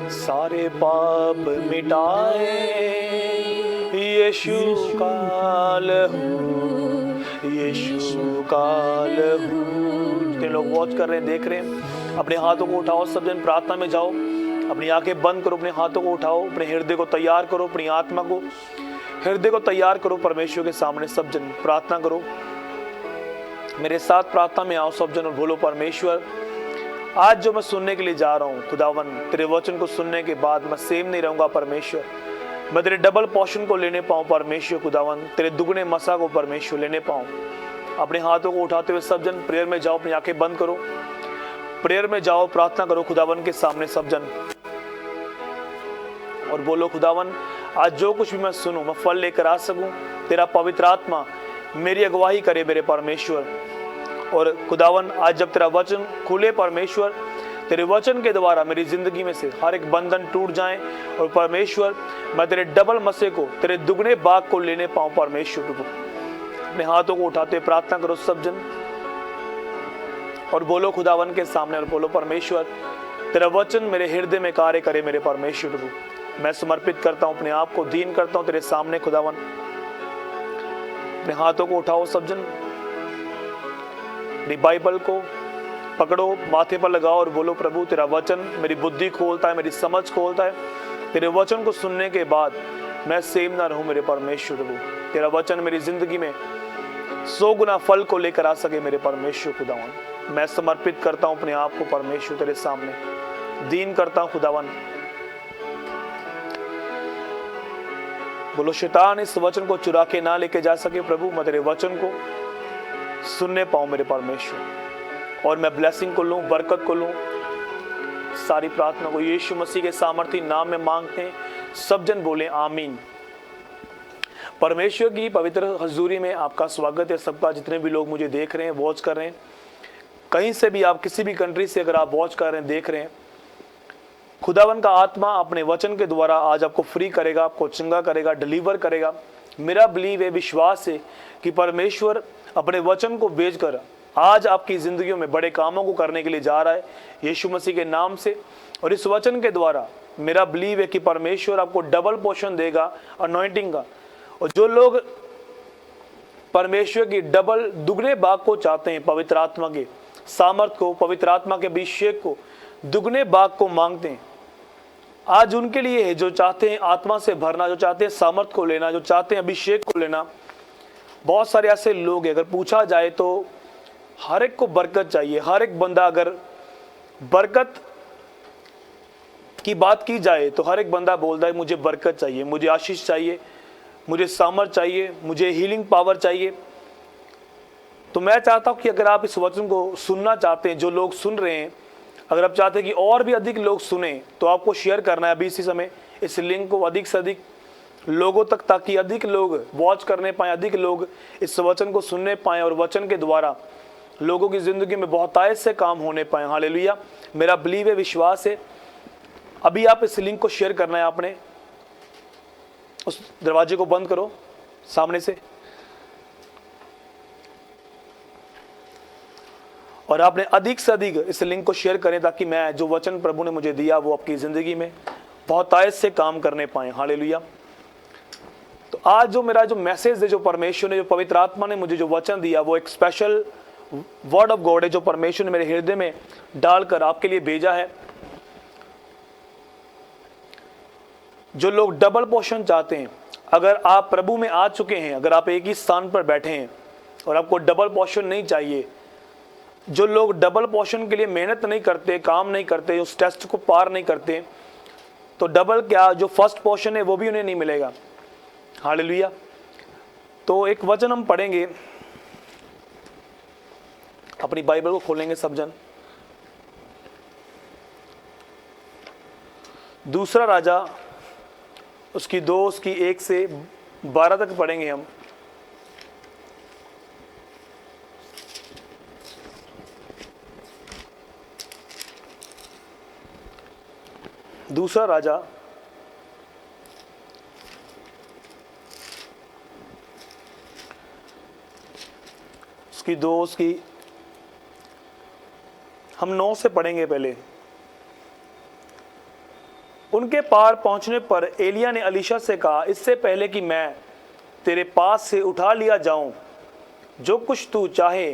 सारे पाप मिटाए, यीशु का लहू, यीशु का लहू। जितने लोग वॉच कर रहे हैं, देख रहे हैं, अपने हाथों को उठाओ, सब जन प्रार्थना में जाओ, अपनी आंखें बंद करो, अपने हाथों को उठाओ, अपने हृदय को तैयार करो, अपनी आत्मा को, हृदय को तैयार करो परमेश्वर के सामने। सब जन प्रार्थना करो, मेरे साथ प्रार्थना में आओ सब जन, और बोलो परमेश्वर, आज जो मैं सुनने के लिए जा रहा हूँ खुदावन, तेरे वचन को सुनने के बाद मैं सेम नहीं रहूंगा परमेश्वर, मैं तेरे डबल पोर्शन को लेने पाऊँ परमेश्वर खुदावन, तेरे दुगने मसा को परमेश्वर लेने पाऊँ। अपने हाथों को उठाते हुए सब जन प्रेयर में जाओ, अपनी आंखें बंद करो, प्रेयर में जाओ, प्रार्थना करो खुदावन के सामने सब जन, और बोलो खुदावन, आज जो कुछ भी मैं सुनूं मैं फल लेकर आ सकूं, तेरा पवित्र आत्मा मेरी अगुवाई करे मेरे परमेश्वर। और खुदावन, आज जब तेरा वचन खुले परमेश्वर, तेरे वचन के द्वारा मेरी जिंदगी में से हर एक बंधन टूट जाए, और परमेश्वर मैं तेरे डबल मसे को, तेरे दुगने बाग को लेने पाऊं परमेश्वर प्रभु। अपने हाथों को उठाते प्रार्थना करो सब जन, और बोलो खुदावन के सामने, और बोलो परमेश्वर, तेरा वचन मेरे हृदय में कार्य करे मेरे परमेश्वर प्रभु। मैं समर्पित करता हूं अपने आप को, दीन करता हूं तेरे सामने खुदावन। अपने हाथों को उठाओ सब जन, अपनी बाइबल को पकड़ो, माथे पर लगाओ, और बोलो प्रभु, तेरा वचन मेरी बुद्धि खोलता है, मेरी समझ खोलता है। तेरे वचन को सुनने के बाद मैं सेम ना रहूं मेरे परमेश्वर प्रभु, तेरा वचन मेरी जिंदगी में 100 गुना फल को लेकर आ सके मेरे परमेश्वर खुदावन। मैं समर्पित करता हूं अपने आप को परमेश्वर तेरे सामने, दीन करता हूं खुदावन। बोलो शैतान इस वचन को चुरा के ना लेके जा सके प्रभु, मैं तेरे वचन को सुनने पाऊं मेरे परमेश्वर, और मैं ब्लेसिंग को लूं, बरकत को लूं। सारी प्रार्थना को यीशु मसीह के सामर्थी नाम में मांगते हैं, सब जन बोले आमीन। परमेश्वर की पवित्र हजूरी में आपका स्वागत है सबका, जितने भी लोग मुझे देख रहे हैं, वॉच कर रहे हैं, कहीं से भी आप, किसी भी कंट्री से अगर आप वॉच कर रहे हैं, देख रहे हैं, खुदावन का आत्मा अपने वचन के द्वारा आज आपको फ्री करेगा, आपको चंगा करेगा, डिलीवर करेगा। मेरा बिलीव है, विश्वास है कि परमेश्वर अपने वचन को भेजकर आज आपकी जिंदगियों में बड़े कामों को करने के लिए जा रहा है यीशु मसीह के नाम से। और इस वचन के द्वारा मेरा बिलीव है कि परमेश्वर आपको डबल पोर्शन देगा अनॉइंटिंग का। और जो लोग परमेश्वर की डबल दुगने बाग को चाहते हैं, पवित्र आत्मा के सामर्थ को, पवित्र आत्मा के अभिषेक को, दुगने बाग को मांगते हैं, आज उनके लिए है। जो चाहते हैं आत्मा से भरना, जो चाहते हैं सामर्थ को लेना, जो चाहते हैं अभिषेक को लेना, बहुत सारे ऐसे लोग हैं, अगर पूछा जाए तो हर एक को बरकत चाहिए। हर एक बंदा, अगर बरकत की बात की जाए तो हर एक बंदा बोलता है मुझे बरकत चाहिए, मुझे आशीष चाहिए, मुझे सामर्थ चाहिए, मुझे हीलिंग पावर चाहिए। तो मैं चाहता हूं कि अगर आप इस वचन को सुनना चाहते हैं, जो लोग सुन रहे हैं, अगर आप चाहते हैं कि और भी अधिक लोग सुने, तो आपको शेयर करना है अभी इसी समय इस लिंक को अधिक से अधिक लोगों तक, ताकि अधिक लोग वॉच करने पाएं, अधिक लोग इस वचन को सुनने पाएं, और वचन के द्वारा लोगों की जिंदगी में बहुतायत से काम होने पाए। हालेलुया। मेरा बिलीव है, विश्वास है। अभी आप इस लिंक को शेयर करना है, आपने उस दरवाजे को बंद करो सामने से, और आपने अधिक से अधिक इस लिंक को शेयर करें, ताकि मैं जो वचन प्रभु ने मुझे दिया वो आपकी जिंदगी में बहुतायत से काम करने पाए। हालेलुया। तो आज जो मेरा जो मैसेज है, जो परमेश्वर ने, जो पवित्र आत्मा ने मुझे जो वचन दिया, वो एक स्पेशल वर्ड ऑफ गॉड है, जो परमेश्वर ने मेरे हृदय में डालकर आपके लिए भेजा है। जो लोग डबल पोर्शन चाहते हैं, अगर आप प्रभु में आ चुके हैं, अगर आप एक ही स्थान पर बैठे हैं और आपको डबल पोर्शन नहीं चाहिए, जो लोग डबल पोर्शन के लिए मेहनत नहीं करते, काम नहीं करते, उस टेस्ट को पार नहीं करते, तो डबल क्या, जो फर्स्ट पोर्शन है वो भी उन्हें नहीं मिलेगा। हालेलुया। तो एक वचन हम पढ़ेंगे, अपनी बाइबल को खोलेंगे सब जन, दूसरा राजा उसकी 2 उसकी 1 से 12 तक पढ़ेंगे हम। दूसरा राजा उसकी 2 उसकी, हम 9 से पढ़ेंगे पहले। उनके पार पहुंचने पर एलिया ने अलीशा से कहा, इससे पहले कि मैं तेरे पास से उठा लिया जाऊं, जो कुछ तू चाहे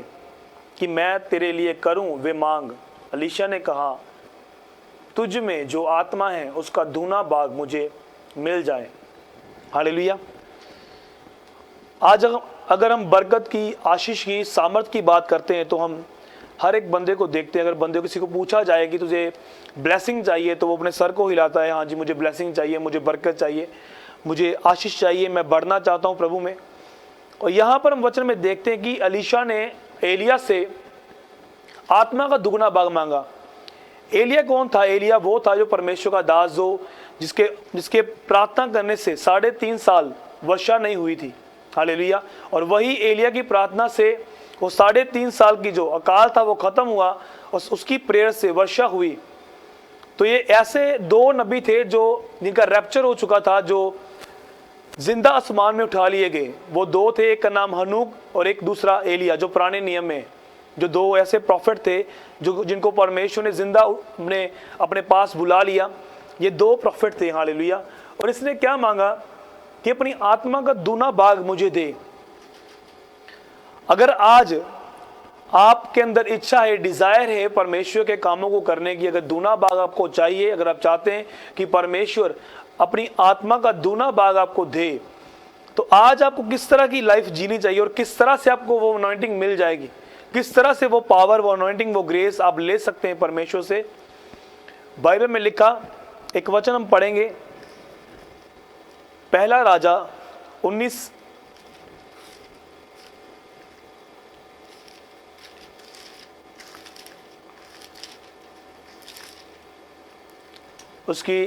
कि मैं तेरे लिए करूं वे मांग। अलीशा ने कहा, तुझ में जो आत्मा है उसका दूना भाग मुझे मिल जाए। हालेलुया। आज अगर हम बरकत की, आशीष की, सामर्थ की बात करते हैं तो हम हर एक बंदे को देखते हैं। अगर बंदे को किसी को पूछा जाए कि तुझे ब्लेसिंग चाहिए तो वो अपने सर को हिलाता है, हाँ जी मुझे ब्लेसिंग चाहिए, मुझे बरकत चाहिए, मुझे आशीष चाहिए, मैं बढ़ना चाहता हूँ प्रभु में। और यहाँ पर हम वचन में देखते हैं कि अलीशा ने एलिया से आत्मा का दुगना भाग मांगा। एलिया कौन था? एलिया वो था जो परमेश्वर का दास, जो जिसके प्रार्थना करने से 3.5 साल वर्षा नहीं हुई थी। हालेलुया। और वही एलिया की प्रार्थना से वो 3.5 साल की जो अकाल था वो खत्म हुआ और उसकी प्रेयर से वर्षा हुई। तो ये ऐसे 2 नबी थे जो जिनका रैप्चर हो चुका था, जो जिंदा आसमान में उठा लिए गए। वो 2 थे, एक का नाम हनूक और एक दूसरा एलिया, जो पुराने नियम में जो 2 ऐसे प्रॉफिट थे जो जिनको परमेश्वर ने जिंदा अपने पास बुला लिया। ये 2 प्रॉफिट थे। हालेलुया। और इसने क्या मांगा कि अपनी आत्मा का दूना भाग मुझे दे। अगर आज आपके अंदर इच्छा है, डिजायर है परमेश्वर के कामों को करने की, अगर दूना भाग आपको चाहिए, अगर आप चाहते हैं कि परमेश्वर अपनी आत्मा का दूना भाग आपको दे, तो आज आपको किस तरह की लाइफ जीनी चाहिए और किस तरह से आपको वो अनॉइंटिंग मिल जाएगी, किस तरह से वो पावर, वो अनॉइंटिंग, वो ग्रेस आप ले सकते हैं परमेश्वर से। बाइबल में लिखा एक वचन हम पढ़ेंगे, पहला राजा 19 उसकी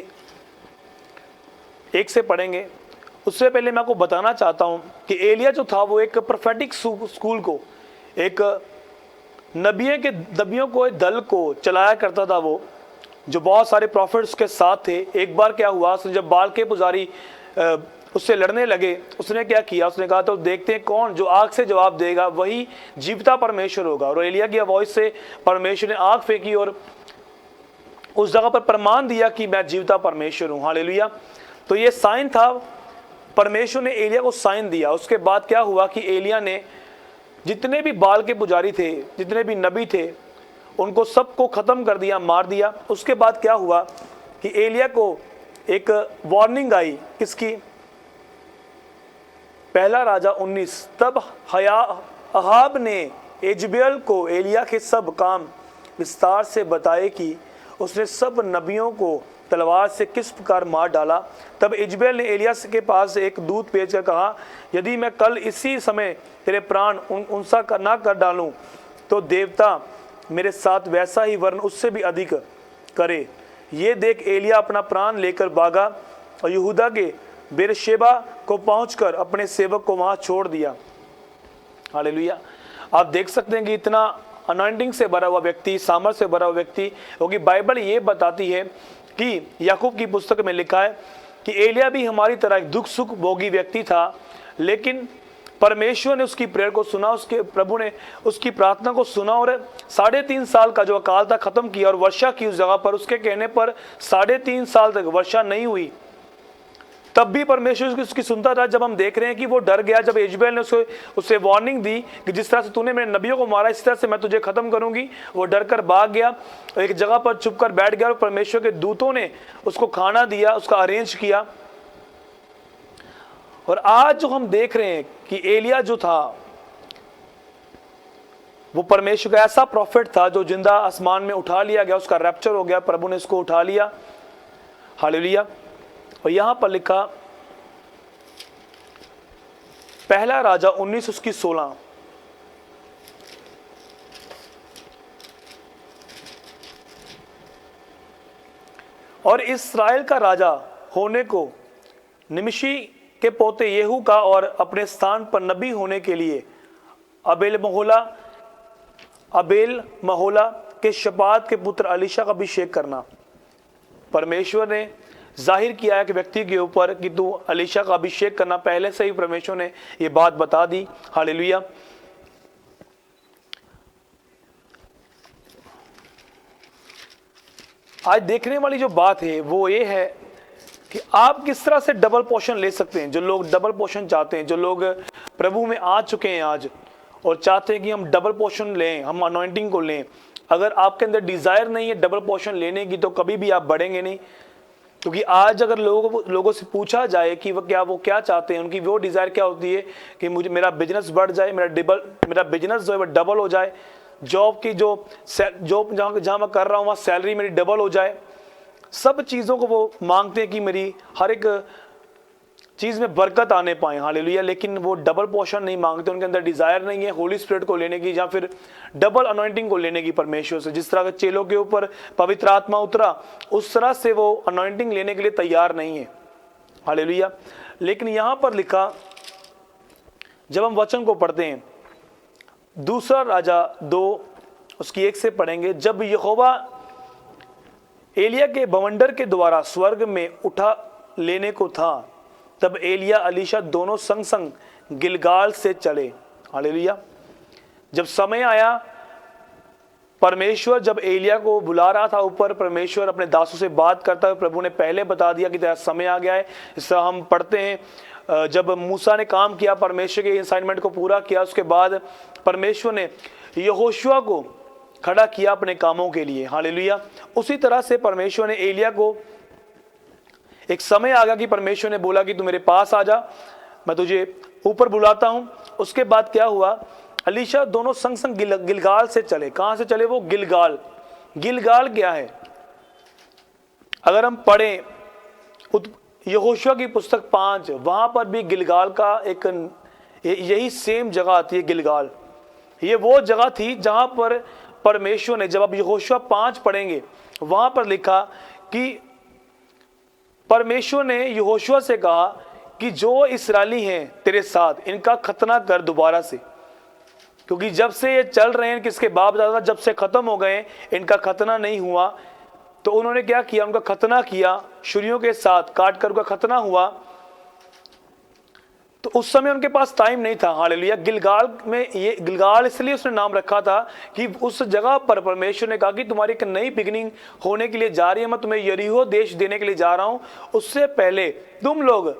1 से पढ़ेंगे। उससे पहले मैं आपको बताना चाहता हूं कि एलिया जो था वो एक प्रोफेटिक स्कूल को, एक नबियों को, एक दल को चलाया करता था। वो जो बहुत सारे प्रॉफिट्स के साथ थे। एक बार क्या हुआ, जब बाल के पुजारी उससे लड़ने लगे, उसने क्या किया, उसने कहा तो देखते हैं कौन जो आग से जवाब देगा वही जीवता परमेश्वर होगा। और एलिया की आवाज से परमेश्वर ने आग फेंकी और उस जगह पर प्रमाण दिया कि मैं जीवता परमेश्वर हूं। हालेलुया। तो ये साइन था, परमेश्वर ने एलिया को साइन दिया। उसके बाद क्या हुआ कि एलिया ने जितने भी बाल के पुजारी थे, जितने भी नबी थे, उनको सबको खत्म कर दिया, मार दिया। उसके बाद क्या हुआ कि एलिया को एक वार्निंग आई, किसकी? पहला राजा 19। तब अहाब ने इजबेल को एलिया के सब काम विस्तार से बताए कि उसने सब नबियों को तलवार से किस प्रकार मार डाला। तब इजबेल ने एलिया के पास एक दूत भेजकर कहा, यदि मैं कल इसी समय तेरे प्राण उनसा ना कर डालूं तो देवता मेरे साथ वैसा ही वरन उससे भी अधिक करे। ये देख एलिया अपना प्राण लेकर भागा और यहूदा के बेरशेबा को पहुंचकर अपने सेवक को वहां छोड़ दिया। हालेलुया। आप देख सकते हैं कि इतना अनॉइंटिंग से भरा हुआ व्यक्ति, सामर्थ से भरा हुआ व्यक्ति, क्योंकि बाइबल ये बताती है कि याकूब की पुस्तक में लिखा है कि एलिया भी हमारी तरह एक दुख सुख भोगी व्यक्ति था, लेकिन परमेश्वर ने उसकी प्रेयर को सुना, उसके प्रभु ने उसकी प्रार्थना को सुना और 3.5 साल का जो अकाल था खत्म किया और वर्षा की उस जगह पर। उसके कहने पर 3.5 साल तक वर्षा नहीं हुई, तब भी परमेश्वर उसकी सुनता था। जब हम देख रहे हैं कि वो डर गया, जब इजबेल ने उसे वार्निंग दी कि जिस तरह से तूने मेरे नबियों को मारा, इस तरह से मैं तुझे खत्म करूंगी, वो डर कर भाग गया, एक जगह पर चुप कर बैठ गया और परमेश्वर के दूतों ने उसको खाना दिया, उसका अरेंज किया। और आज जो हम देख रहे हैं कि एलिया जो था वो परमेश्वर का ऐसा प्रॉफिट था जो जिंदा आसमान में उठा लिया गया, उसका रैप्चर हो गया, प्रभु ने उसको उठा लिया। हालेलुया। और यहां पर लिखा पहला राजा 19 उसकी 16। और इस्राएल का राजा होने को निमिशी के पोते येहू का और अपने स्थान पर नबी होने के लिए अबेल महोला के शपात के पुत्र अलीशा का अभिषेक करना। परमेश्वर ने जाहिर किया है कि व्यक्ति के ऊपर कि तू अलीशा का अभिषेक करना, पहले से ही परमेश्वर ने ये बात बता दी। हालेलुया। आज देखने वाली जो बात है वो ये है कि आप किस तरह से डबल पोर्शन ले सकते हैं। जो लोग डबल पोर्शन चाहते हैं, जो लोग प्रभु में आ चुके हैं आज और चाहते हैं कि हम डबल पोर्शन लें, हम अनॉइंटिंग को लें, अगर आपके अंदर डिजायर नहीं है डबल पोर्शन लेने की तो कभी भी आप बढ़ेंगे नहीं। क्योंकि आज अगर लोगों से पूछा जाए कि वो क्या चाहते हैं, उनकी वो डिजायर क्या होती है कि मुझे मेरा बिजनेस बढ़ जाए, मेरा बिजनेस जो है वो डबल हो जाए, जॉब जहाँ मैं कर रहा हूँ वहाँ सैलरी मेरी डबल हो जाए। सब चीज़ों को वो मांगते हैं कि मेरी हर एक चीज़ में बरकत आने पाए, हालेलुया। लेकिन वो डबल पोर्शन नहीं मांगते, उनके अंदर डिजायर नहीं है होली स्पिरिट को लेने की या फिर डबल अनॉइंटिंग को लेने की परमेश्वर से। जिस तरह के चेलों के ऊपर पवित्र आत्मा उतरा, उस तरह से वो अनॉइंटिंग लेने के लिए तैयार नहीं है, हालेलुया। लेकिन यहाँ पर लिखा, जब हम वचन को पढ़ते हैं, दूसरा राजा 2 उसकी 1 से पढ़ेंगे। जब यहोवा एलिया के बवंडर के द्वारा स्वर्ग में उठा लेने को था, तब एलिया अलीशा दोनों संग संग गिलगाल से चले, हालेलुया। जब समय आया, परमेश्वर जब एलिया को बुला रहा था ऊपर, परमेश्वर अपने दासों से बात करता है, प्रभु ने पहले बता दिया कि तेरा समय आ गया है। इस तरह हम पढ़ते हैं, जब मूसा ने काम किया, परमेश्वर के असाइनमेंट को पूरा किया, उसके बाद परमेश्वर ने यहोशुआ को खड़ा किया अपने कामों के लिए, हालेलुया। उसी तरह से परमेश्वर ने एलिया को एक समय आ गया कि परमेश्वर ने बोला कि तू मेरे पास आ जा, मैं तुझे ऊपर बुलाता हूं। उसके बाद क्या हुआ, अलीशा दोनों संग संग गिलगाल से चले। कहां से चले वो? गिलगाल। गिलगाल क्या है? अगर हम पढ़ें यहोशुआ की पुस्तक 5, वहां पर भी गिलगाल का एक यही सेम जगह आती है, गिलगाल। ये वो जगह थी जहां पर परमेश्वर ने, जब आप यहोशुआ 5 पढ़ेंगे, वहां पर लिखा कि परमेश्वर ने यहोशुआ से कहा कि जो इस्राएली हैं तेरे साथ, इनका खतना कर दोबारा से, क्योंकि जब से ये चल रहे हैं, किसके बाप दादा जब से खत्म हो गए, इनका खतना नहीं हुआ। तो उन्होंने क्या किया? उनका खतना किया, छुरियों के साथ काट कर उनका खतना हुआ। तो उस समय उनके पास टाइम नहीं था, हालेलुया। गिलगाल में, ये गिलगाल इसलिए उसने नाम रखा था कि उस जगह पर परमेश्वर ने कहा कि तुम्हारी एक नई बिगिनिंग होने के लिए जा रही है, मैं तुम्हें यरीहो देश देने के लिए जा रहा हूं। उससे पहले तुम लोग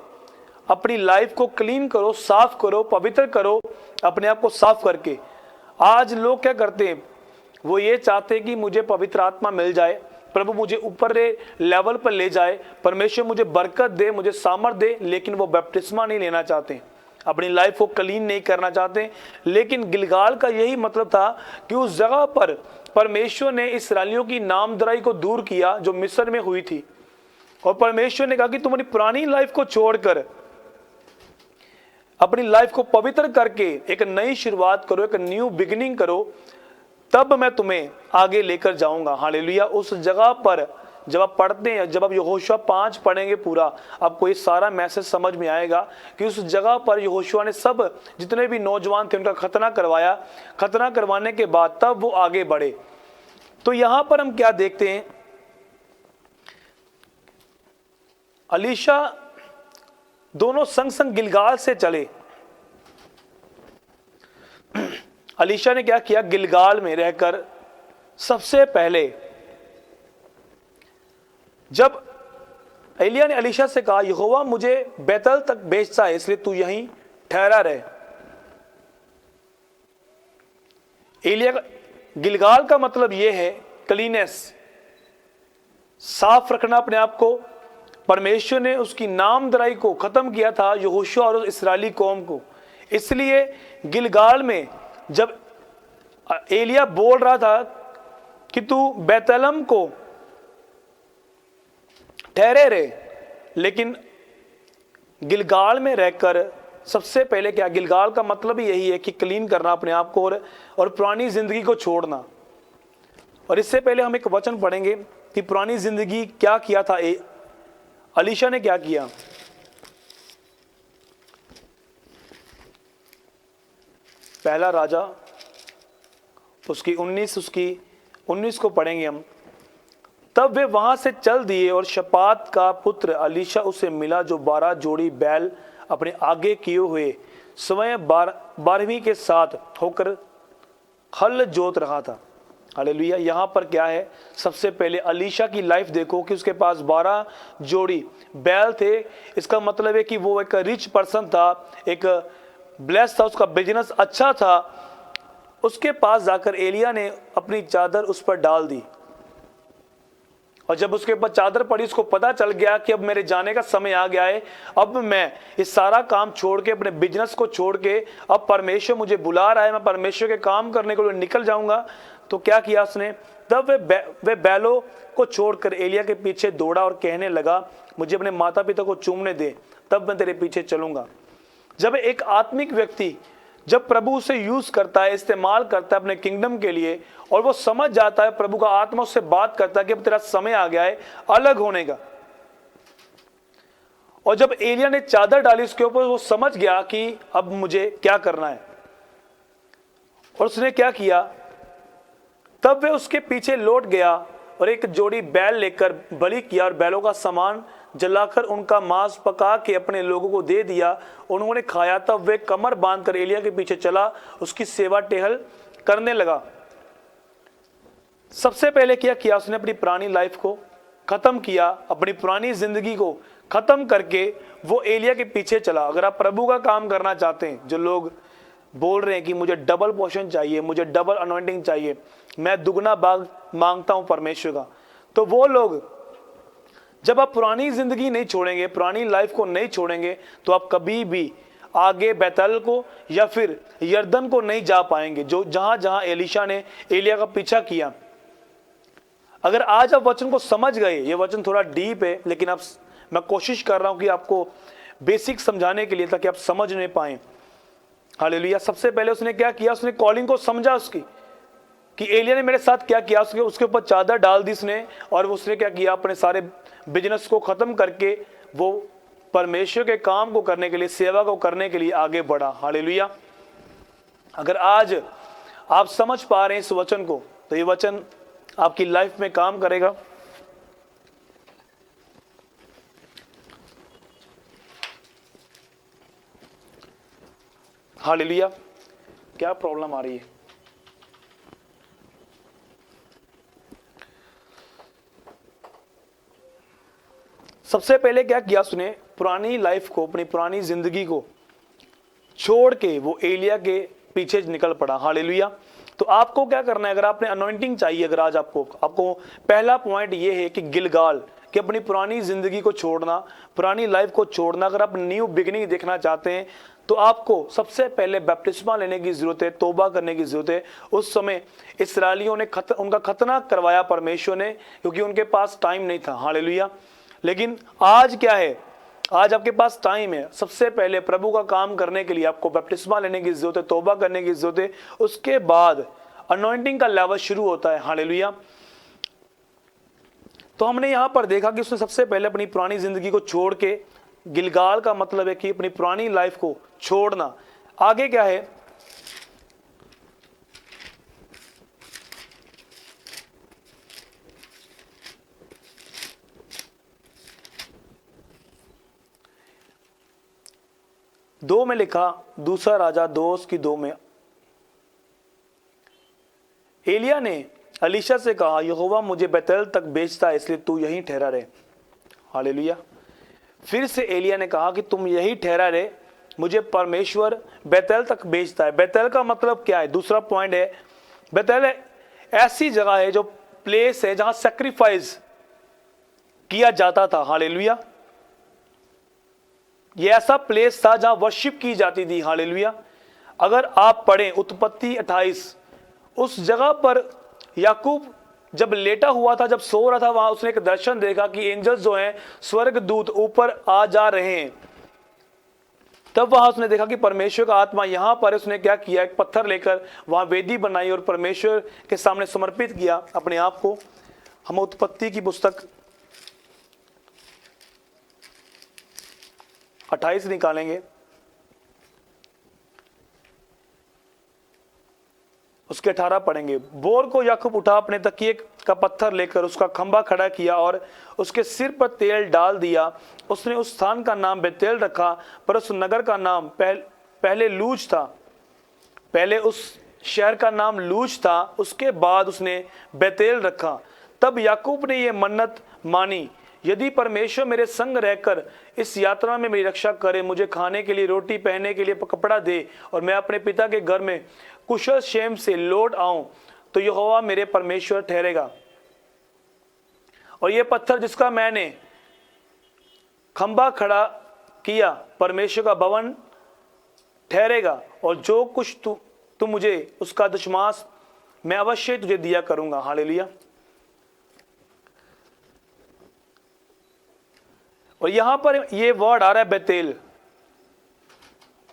अपनी लाइफ को क्लीन करो, साफ करो, पवित्र करो, अपने आप को साफ करके। आज लोग क्या करते हैं, वो ये चाहते हैं कि मुझे पवित्र आत्मा मिल जाए, प्रभु मुझे ऊपर लेवल पर ले जाए, परमेश्वर मुझे बरकत दे, मुझे सामर्थ दे, लेकिन वो बपतिस्मा नहीं लेना चाहते, अपनी लाइफ को क्लीन नहीं करना चाहते। लेकिन गिलगाल का यही मतलब था कि उस जगह पर परमेश्वर ने इस्राएलियों की नामधराई को दूर किया जो मिस्र में हुई थी, और परमेश्वर ने कहा कि तुम्हारी पुरानी लाइफ को छोड़कर अपनी लाइफ को पवित्र करके एक नई शुरुआत करो, एक न्यू बिगिनिंग करो, तब मैं तुम्हें आगे लेकर जाऊंगा, हालेलुया। उस जगह पर जब आप पढ़ते हैं, जब आप यहोशुआ 5 पढ़ेंगे पूरा, आपको ये सारा मैसेज समझ में आएगा कि उस जगह पर यहोशुआ ने सब जितने भी नौजवान थे उनका खतना करवाया। खतना करवाने के बाद तब वो आगे बढ़े। तो यहां पर हम क्या देखते हैं, अलीशा दोनों संग संग गिलगाल से चले। अलीशा ने क्या किया, गिलगाल में रहकर सबसे पहले, जब एलिया ने अलीशा से कहा यहोवा मुझे बैतल तक भेजता है, इसलिए तू यहीं ठहरा रहे। एलिया का गिलगाल का मतलब यह है क्लीनेस, साफ रखना अपने आप को। परमेश्वर ने उसकी नामधराई को खत्म किया था यहोशुआ और इस्राएली कौम को, इसलिए गिलगाल में जब एलिया बोल रहा था कि तू बैतलम को ठहरे रहे, लेकिन गिलगाल में रहकर सबसे पहले क्या, गिलगाल का मतलब ही यही है कि क्लीन करना अपने आप को और पुरानी जिंदगी को छोड़ना। और इससे पहले हम एक वचन पढ़ेंगे कि पुरानी जिंदगी क्या किया था, अलीशा ने क्या किया। पहला राजा उसकी 19 को पढ़ेंगे हम। तब वे वहां से चल दिए और शपात का पुत्र अलीशा उसे मिला, जो 12 जोड़ी बैल अपने आगे किए हुए स्वयं 12वीं के साथ होकर हल जोत रहा था। हालेलुया। यहाँ पर क्या है, सबसे पहले अलीशा की लाइफ देखो कि उसके पास 12 जोड़ी बैल थे। इसका मतलब है कि वो एक रिच पर्सन था, एक ब्लेस था, उसका बिजनेस अच्छा था। उसके पास जाकर एलिया ने अपनी चादर उस पर डाल दी, और जब उसके ऊपर चादर पड़ी उसको पता चल गया कि अब मेरे जाने का समय आ गया है, अब मैं ये सारा काम छोड़ के, अपने बिजनेस को छोड़ के, अब परमेश्वर मुझे बुला रहा है, मैं परमेश्वर के काम करने के लिए निकल जाऊंगा। तो क्या किया उसने, तब वे बैलों को छोड़कर एलिया के पीछे दौड़ा और कहने लगा, मुझे अपने माता पिता को चूमने दे, तब मैं तेरे पीछे चलूंगा। जब एक आत्मिक व्यक्ति, जब प्रभु उसे यूज करता है, इस्तेमाल करता है अपने किंगडम के लिए, और वो समझ जाता है, प्रभु का आत्मा उससे बात करता है कि अब तेरा समय आ गया है अलग होने का। और जब एलिया ने चादर डाली उसके ऊपर, वो समझ गया कि अब मुझे क्या करना है, और उसने क्या किया, तब वे उसके पीछे लौट गया और एक जोड़ी बैल लेकर बलि किया और बैलों का सामान जलाकर उनका मांस पका के अपने लोगों को दे दिया। उन्होंने खाया। तब वे कमर बांधकर एलिया के पीछे चला, उसकी सेवा टेहल करने लगा। सबसे पहले क्या किया उसने, अपनी पुरानी लाइफ को खत्म किया, अपनी पुरानी जिंदगी को खत्म करके वो एलिया के पीछे चला। अगर आप प्रभु का काम करना चाहते हैं, जो लोग बोल रहे हैं कि मुझे डबल पोर्शन चाहिए, मुझे डबल अनॉइंटिंग चाहिए, मैं दुगना भाग मांगता हूं परमेश्वर का, तो वो लोग, जब आप पुरानी जिंदगी नहीं छोड़ेंगे, पुरानी लाइफ को नहीं छोड़ेंगे, तो आप कभी भी आगे बैतल को या फिर यरदन को नहीं जा पाएंगे, जो जहां जहां एलीशा ने एलिया का पीछा किया। अगर आज आप वचन को समझ गए, ये वचन थोड़ा डीप है, लेकिन मैं कोशिश कर रहा हूं कि आपको बेसिक समझाने के लिए, ताकि आप समझ नहीं पाए। हालेलुया। सबसे पहले उसने क्या किया, उसने कॉलिंग को समझा उसकी, कि एलिया ने मेरे साथ क्या किया। उसके ऊपर चादर डाल दी उसने, और उसने क्या किया, अपने सारे बिजनेस को खत्म करके वो परमेश्वर के काम को करने के लिए, सेवा को करने के लिए आगे बढ़ा। हालेलुया। अगर आज आप समझ पा रहे हैं इस वचन को, तो ये वचन आपकी लाइफ में काम करेगा। हालेलुया। क्या प्रॉब्लम आ रही है? सबसे पहले क्या किया उसने, पुरानी लाइफ को, अपनी पुरानी जिंदगी को छोड़ के वो एलिया के पीछे निकल पड़ा। हालेलुया। तो आपको क्या करना है, अगर आपने अनॉइंटिंग चाहिए, अगर आज आपको पहला पॉइंट ये है कि गिलगाल, कि अपनी पुरानी जिंदगी को छोड़ना, पुरानी लाइफ को छोड़ना। अगर आप न्यू बिगिनिंग देखना चाहते हैं, तो आपको सबसे पहले बपतिस्मा लेने की जरूरत है, तौबा करने की जरूरत है। उस समय इस्राएलियों ने उनका खतना करवाया परमेश्वर ने, क्योंकि उनके पास टाइम नहीं था। हालेलुया। लेकिन आज क्या है, आज आपके पास टाइम है। सबसे पहले प्रभु का काम करने के लिए आपको बपतिस्मा लेने की जरूरत है, तौबा करने की जरूरत है। उसके बाद अनॉइंटिंग का लेवल शुरू होता है। हालेलुया। तो हमने यहां पर देखा कि उसने सबसे पहले अपनी पुरानी जिंदगी को छोड़ के, गिलगाल का मतलब है कि अपनी पुरानी लाइफ को छोड़ना। आगे क्या है, दो में लिखा, दूसरा राजा 2:2 में, एलिया ने अलीशा से कहा, यहोवा मुझे बैतल तक भेजता है, इसलिए तू यहीं ठहरा रहे। हालेलुया। फिर से एलिया ने कहा कि तुम यहीं ठहरा रहे, मुझे परमेश्वर बैतल तक भेजता है। बैतल का मतलब क्या है, दूसरा पॉइंट है, बैतल ऐसी जगह है, जो प्लेस है जहां सैक्रिफाइस किया जाता था। हालेलुया। ये ऐसा प्लेस था जहां वर्शिप की जाती थी। हालेलुया। अगर आप पढ़ें उत्पत्ति 28, उस जगह पर याकूब जब लेटा हुआ था, जब सो रहा था, वहां उसने एक दर्शन देखा कि एंजल्स जो हैं, स्वर्ग दूत ऊपर आ जा रहे हैं। तब वहां उसने देखा कि परमेश्वर का आत्मा यहां पर। उसने क्या किया, एक पत्थर लेकर वहां वेदी बनाई और परमेश्वर के सामने समर्पित किया अपने आप को। हम उत्पत्ति की पुस्तक 28 निकालेंगे, उसके 18 पढ़ेंगे। बोर को याकूब उठा, अपने तकिए का पत्थर लेकर उसका खंभा खड़ा किया और उसके सिर पर तेल डाल दिया। उसने उस स्थान का नाम बेतेल रखा, पर उस नगर का नाम पहले लूज था। पहले उस शहर का नाम लूज था। उसके बाद उसने बेतेल रखा। तब याकूब ने यह मन्नत मानी, यदि परमेश्वर मेरे संग रहकर इस यात्रा में मेरी रक्षा करे, मुझे खाने के लिए रोटी, पहनने के लिए कपड़ा दे और मैं अपने पिता के घर में कुशल क्षेम से लौट आऊं, तो यहोवा मेरे परमेश्वर ठहरेगा और यह पत्थर जिसका मैंने खंभा खड़ा किया परमेश्वर का भवन ठहरेगा, और जो कुछ तू मुझे उसका दशमांश मैं अवश्य तुझे दिया करूंगा। हालेलुया। और यहां पर यह वर्ड आ रहा है बेतेल।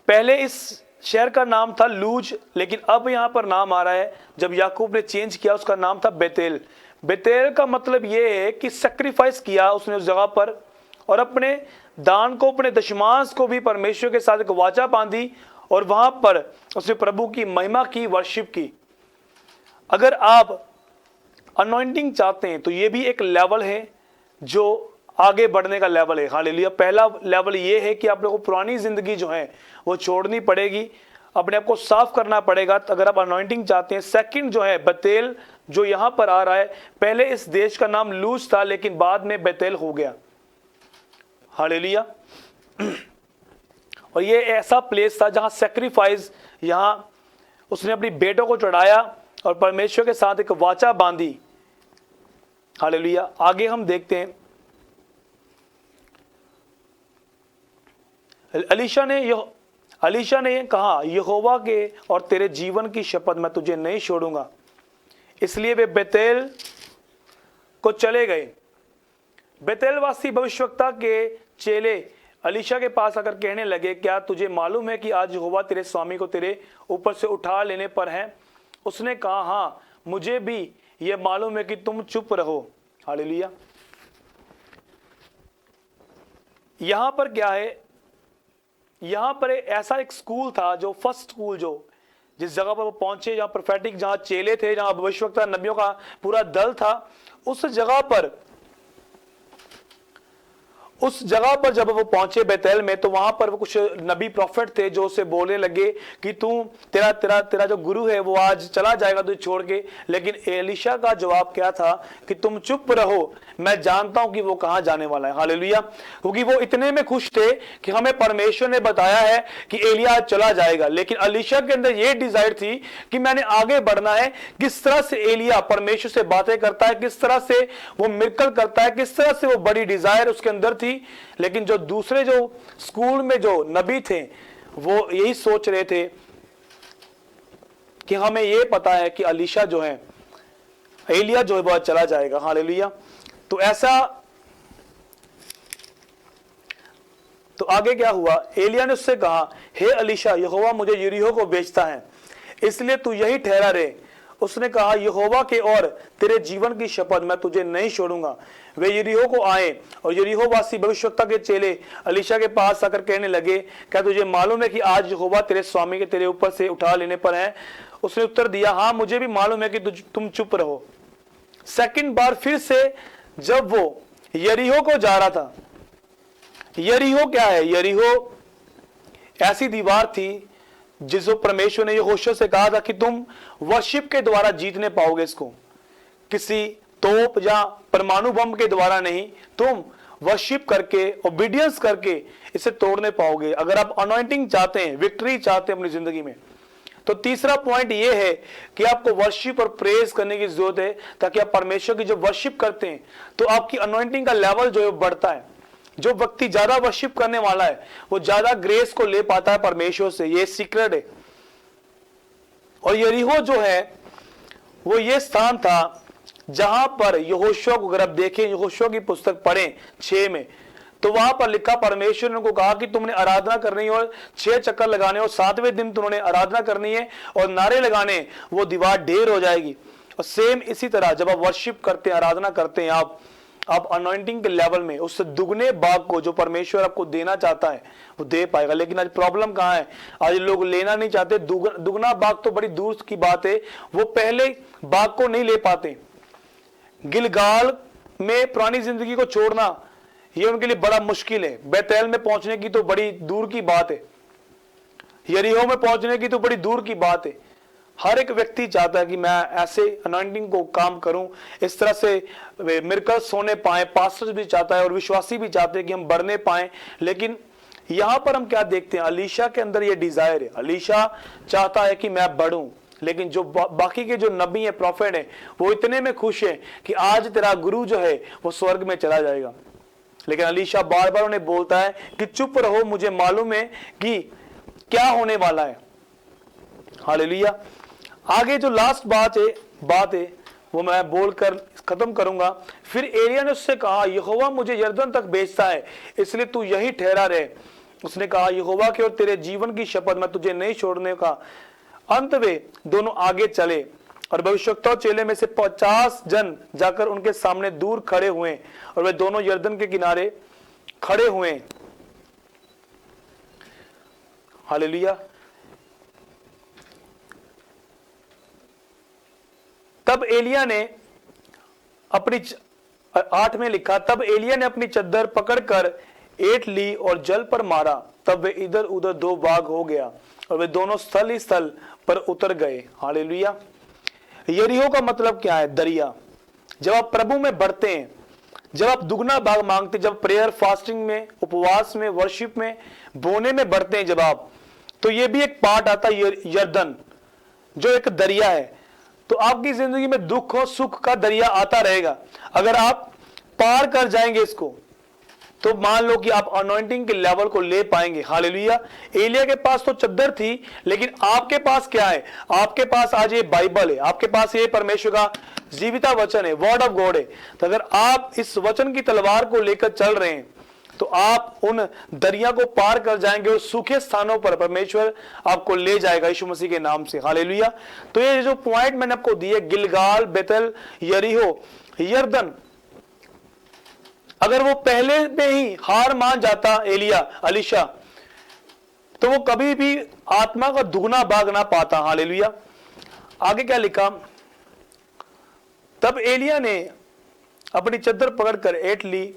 पहले इस शहर का नाम था लूज, लेकिन अब यहां पर नाम आ रहा है, जब याकूब ने चेंज किया उसका नाम था बेतेल। बेतेल का मतलब यह है कि सैक्रिफाइस किया उसने उस जगह पर, और अपने दान को, अपने दशमांश को भी परमेश्वर के साथ एक वाचा बांधी, और वहां पर उसने प्रभु की महिमा की, वर्शिप की। अगर आप अनॉइंटिंग चाहते हैं तो यह भी एक लेवल है जो आगे बढ़ने का लेवल है। हालेलुया। पहला लेवल ये है कि आप लोगों को पुरानी जिंदगी जो है वो छोड़नी पड़ेगी, अपने आप को साफ करना पड़ेगा अगर आप अनॉइंटिंग चाहते हैं। सेकंड जो है बेतेल, जो यहां पर आ रहा है, पहले इस देश का नाम लूज था लेकिन बाद में बेतेल हो गया। हालेलुया। और ये ऐसा प्लेस था जहां सैक्रिफाइस, यहां उसने अपनी बेटों को चढ़ाया और परमेश्वर के साथ एक वाचा बांधी। हालेलुया। आगे हम देखते हैं, अलीशा ने कहा, यहोवा के और तेरे जीवन की शपथ, मैं तुझे नहीं छोड़ूंगा। इसलिए वे बेतेल को चले गए। बेतेलवासी भविष्यवक्ता के चेले अलीशा के पास आकर कहने लगे, क्या तुझे मालूम है कि आज यहोवा तेरे स्वामी को तेरे ऊपर से उठा लेने पर है? उसने कहा, हाँ, मुझे भी यह मालूम है कि तुम चुप रहो। हालेलुया। यहां पर क्या है, यहां पर ऐसा एक स्कूल था, जो फर्स्ट स्कूल, जो जिस जगह पर वो पहुंचे, जहां प्रोफेटिक, जहां चेले थे, जहां भविष्यवक्ता नबियों का पूरा दल था, उस जगह पर जब वो पहुंचे बेतेल में, तो वहां पर वो कुछ नबी प्रॉफिट थे जो उसे बोलने लगे कि तू तेरा तेरा तेरा जो गुरु है वो आज चला जाएगा तुझे छोड़ के। लेकिन एलिशा का जवाब क्या था कि तुम चुप रहो, मैं जानता हूं कि वो कहां जाने वाला है। हालेलुया। क्योंकि वो इतने में खुश थे कि हमें परमेश्वर ने बताया है कि एलिया आज चला जाएगा, लेकिन एलिशा के अंदर ये डिजायर थी कि मैंने आगे बढ़ना है। किस तरह से एलिया परमेश्वर से बातें करता है, किस तरह से वो मिरेकल करता है, किस तरह से वो बड़ी डिजायर उसके अंदर थी। लेकिन जो दूसरे जो स्कूल में जो नबी थे वो यही सोच रहे थे कि हमें यह पता है कि अलीशा जो है, एलिया जो है वो चला जाएगा। हालेलुया। तो ऐसा, तो आगे क्या हुआ, एलिया ने उससे कहा, हे अलीशा, यहोवा मुझे यरीहो को बेचता है, इसलिए तू यही ठहरा रहे। उसने कहा, यहोवा के और तेरे जीवन की शपथ, मैं तुझे नहीं छोड़ूंगा। वे यरीहो को आए और यरीहो वासी भविष्यवक्ता के चेले अलीशा के पास आकर कहने लगे, क्या तुझे मालूम है कि आज यहोवा तेरे स्वामी के तेरे ऊपर से उठा लेने पर है? उसने उत्तर दिया, हाँ, मुझे भी मालूम है कि तुम चुप रहो। सेकंड बार फिर से जब वो यरीहो को जा रहा था, यरीहो क्या है, यरीहो ऐसी दीवार थी जिसको परमेश्वर ने यहोशू से कहा था कि तुम वर्शिप के द्वारा जीतने पाओगे इसको, किसी तोप या परमाणु बम के द्वारा नहीं, तुम वर्शिप करके, ओबीडियंस करके इसे तोड़ने पाओगे। अगर आप अनॉइंटिंग चाहते हैं, विक्ट्री चाहते हैं अपनी जिंदगी में, तो तीसरा पॉइंट यह है कि आपको वर्शिप और प्रेज करने की जरूरत है, ताकि आप परमेश्वर की जब वर्शिप करते हैं तो आपकी अनॉइंटिंग का लेवल जो है बढ़ता है। जो व्यक्ति ज्यादा वर्शिप करने वाला है वो ज्यादा ग्रेस को ले पाता है परमेश्वर से, ये सीक्रेट है। और यरीहो जो है वो ये स्थान था जहां पर यहोशू को, अगर आप देखें यहोशू की पुस्तक पढ़ें 6 में, तो वहां पर लिखा, परमेश्वर ने उनको कहा कि तुमने आराधना करनी है और 6 चक्कर लगाने, और 7वें दिन तुमने आराधना करनी है और नारे लगाने, वो दीवार ढेर हो जाएगी। और सेम इसी तरह जब आप वर्शिप करते हैं, आराधना करते हैं, आप अनॉइंटिंग के लेवल में उससे दुगने भाग को जो परमेश्वर आपको देना चाहता है वो दे पाएगा। लेकिन आज प्रॉब्लम कहां है, आज लोग लेना नहीं चाहते। दुगना भाग तो बड़ी दूर की बात है, वो पहले भाग को नहीं ले पाते। गिलगाल में पुरानी जिंदगी को छोड़ना ये उनके लिए बड़ा मुश्किल है। बेतेल में पहुंचने की तो बड़ी दूर की बात है, यरीहो में पहुंचने की तो बड़ी दूर की बात है। हर एक व्यक्ति चाहता है कि मैं ऐसे अनॉइंटिंग को काम करूं, इस तरह से मिरेकल्स होने पाए। पास्टर भी चाहता है और विश्वासी भी चाहते हैं कि हम बढ़ने पाए। लेकिन यहां पर हम क्या देखते हैं, अलीशा के अंदर ये डिजायर है। अलीशा चाहता है कि मैं बढ़ूं, लेकिन जो बाकी के जो नबी है, प्रॉफिट है, वो इतने में खुश है कि आज तेरा गुरु जो है वो स्वर्ग में चला जाएगा। लेकिन अलीशा बार बार उन्हें बोलता है कि चुप रहो, मुझे मालूम है कि क्या होने वाला है। हालेलुया। आगे जो लास्ट बात है वो मैं बोलकर खत्म करूंगा। फिर एलिया ने उससे कहा, यहोवा मुझे यरदन तक भेजता है, इसलिए तू यही ठहरा रहे। उसने कहा, यहोवा के और तेरे जीवन की शपथ, मैं तुझे नहीं छोड़ने का। अंत वे दोनों आगे चले और भविष्यवक्ता चेले में से 50 जन जाकर उनके सामने दूर खड़े हुए और वे दोनों यरदन के किनारे खड़े हुए। हालेलुया। तब एलिया ने अपनी 8 में लिखा, तब एलिया ने अपनी चद्दर पकड़कर ऐंठ ली और जल पर मारा। तब वे इधर उधर 2 भाग हो गया और वे दोनों स्थल ही स्थल पर उतर गए। हालेलुया। यरीहो का मतलब क्या है? दरिया। जब आप प्रभु में बढ़ते हैं, जब आप दुगना भाग मांगते, जब प्रेयर, फास्टिंग में, उपवास में, वर्शिप में, बोने में बढ़ते हैं जब आप, तो ये भी एक पार्ट आता है यरदन, जो एक दरिया है। तो आपकी जिंदगी में दुख और सुख का दरिया आता रहेगा। अगर आप पार कर जाएंगे इसको, तो मान लो कि आप अनॉइंटिंग के लेवल को ले पाएंगे। हालेलुया। एलिया के पास तो चद्दर थी, लेकिन आपके पास क्या है? आपके पास आज ये बाइबल है, आपके पास ये परमेश्वर का जीविता वचन है, वर्ड ऑफ गॉड है। तो अगर आप इस वचन की तलवार को लेकर चल रहे हैं, तो आप उन दरिया को पार कर जाएंगे और सूखे स्थानों पर परमेश्वर आपको ले जाएगा यीशु मसीह के नाम से। हालेलुया। तो ये जो पॉइंट मैंने आपको दिए, गिलगाल, बेतल, यरीहो, यरदन, अगर वो पहले में ही हार मान जाता अलीशा, तो वो कभी भी आत्मा का दुगना भाग ना पाता। हालेलुया। आगे क्या लिखा? तब एलिया ने अपनी चद्दर पकड़कर ऐंठ ली,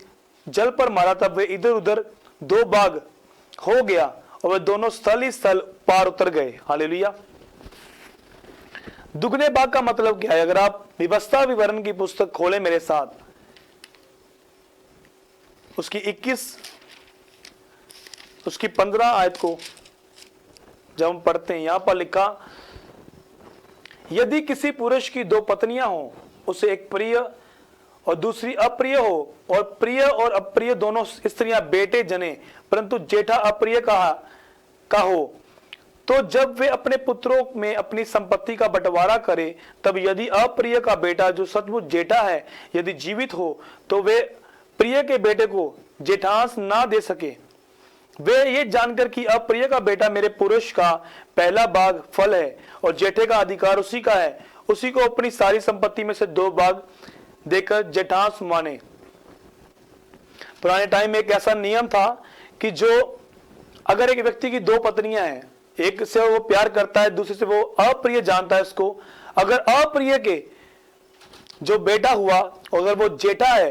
जल पर मारा, तब वे इधर उधर 2 भाग हो गया और वे दोनों स्थल ही स्थल पार उतर गए। हालेलुया। दुगने भाग का मतलब क्या है? अगर आप व्यवस्था विवरण की पुस्तक खोले मेरे साथ, उसकी 21, उसकी 15 आयत को जब हम पढ़ते हैं, यहां पर लिखा, यदि किसी पुरुष की 2 पत्नियां हो, उसे एक प्रिय और दूसरी अप्रिय हो, और प्रिय और अप्रिय दोनों स्त्रियां बेटे जने, परंतु जेठा अप्रिय का हो, तो जब वे अपने पुत्रों में अपनी संपत्ति का बंटवारा करे, तब यदि अप्रिय का बेटा जो सचमुच जेठा है यदि जीवित हो, तो वे प्रिय के बेटे को जेठांश ना दे सके। वे ये जानकर कि अप्रिय का बेटा मेरे पुरुष का पहला भाग फल है और जेठे का अधिकार उसी का है, उसी को अपनी सारी संपत्ति में से 2 भाग देकर जेठांश माने। पुराने टाइम में एक ऐसा नियम था कि जो अगर एक व्यक्ति की 2 पत्नियां हैं, एक से वो प्यार करता है, दूसरे से वो अप्रिय जानता है उसको, अगर अप्रिय के जो बेटा हुआ, अगर वो जेठा है,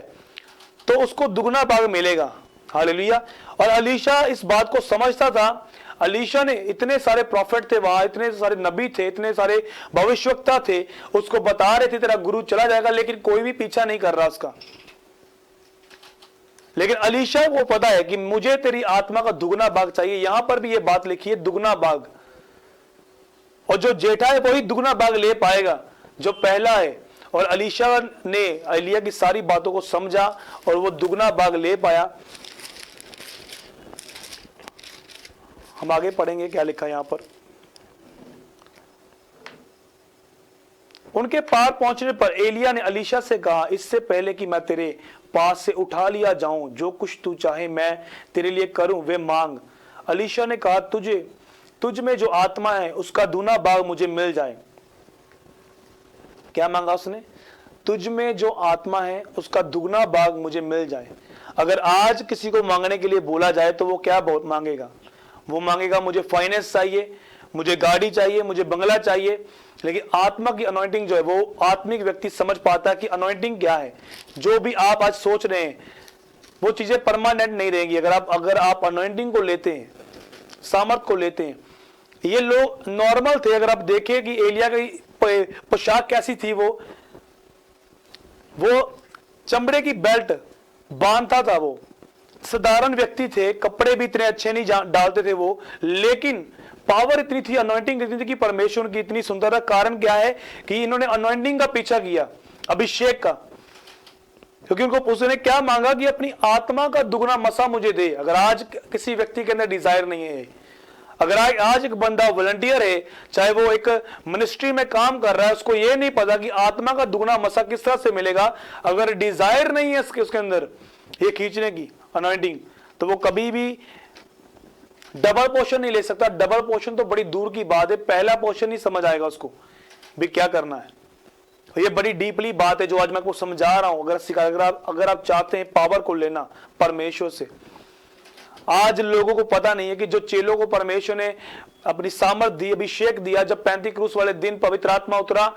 तो उसको दुगना भाग मिलेगा। हालेलुया। और अलीशा इस बात को समझता था। अलीशा ने, इतने सारे प्रॉफिट थे वहां, इतने सारे नबी थे, इतने सारे भविष्यवक्ता थे, उसको बता रहे थे तेरा गुरु चला जाएगा, लेकिन कोई भी पीछा नहीं कर रहा उसका। लेकिन अलीशा को पता है कि मुझे तेरी आत्मा का दुगना भाग चाहिए। यहां पर भी ये बात लिखी है, दुगना भाग, और जो जेठा है वही दुगना भाग ले पाएगा जो पहला है। और अलीशा ने एलिया की सारी बातों को समझा और वो दुगना भाग ले पाया। हम आगे पढ़ेंगे क्या लिखा यहां पर। उनके पार पहुंचने पर एलिया ने अलीशा से कहा, इससे पहले कि मैं तेरे पास से उठा लिया जाऊं, जो कुछ तू चाहे मैं तेरे लिए करूं वे मांग। अलीशा ने कहा, तुझ में जो आत्मा है उसका दूना भाग मुझे मिल जाए। क्या मांगा उसने? तुझ में जो आत्मा है उसका दुगना भाग मुझे मिल जाए। अगर आज किसी को मांगने के लिए बोला जाए तो वो क्या बहुत मांगेगा? वो मांगेगा मुझे फाइनेंस चाहिए, मुझे गाड़ी चाहिए, मुझे बंगला चाहिए। लेकिन आत्मा की अनॉइंटिंग जो है, वो आत्मिक व्यक्ति समझ पाता है कि अनॉइंटिंग क्या है। जो भी आप आज सोच रहे हैं वो चीजें परमानेंट नहीं रहेंगी। अगर आप अनॉइंटिंग को लेते हैं, सामर्थ को लेते हैं, ये लोग नॉर्मल थे। अगर आप देखें कि एलिया की पोशाक कैसी थी, वो चमड़े की बेल्ट बांधता था, वो साधारण व्यक्ति थे, कपड़े भी इतने अच्छे नहीं डालते थे वो, लेकिन पावर इतनी थी, अनॉइंटिंग इतनी थी कि परमेश्वर की इतनी सुंदर था। कारण क्या है कि इन्होंने अनॉइंटिंग का पीछा किया, अभिषेक का, क्योंकि उनको उसने क्या मांगा कि अपनी आत्मा का दुगना मसा मुझे दे। अगर आज किसी व्यक्ति के अंदर डिजायर नहीं है, अगर आज एक बंदा वॉलंटियर है, चाहे वो एक मिनिस्ट्री में काम कर रहा है, उसको ये नहीं पता कि आत्मा का दुगना मसा किस तरह से मिलेगा, अगर डिजायर नहीं है उसके अंदर ये खींचने की अनॉइंटिंग, तो वो कभी भी डबल पोर्शन नहीं ले सकता। डबल पोर्शन तो बड़ी दूर की बात है, पहला पोर्शन ही समझ आएगा उसको भी क्या करना है। तो ये बड़ी डीपली बात है जो आज मैं आपको समझा रहा हूं। अगर आप चाहते हैं पावर को लेना परमेश्वर से, आज लोगों को पता नहीं है कि जो चेलों को परमेश्वर ने अपनी सामर्थ दी, अभिषेक दिया, जब 35 क्रूस वाले दिन पवित्र आत्मा उतरा,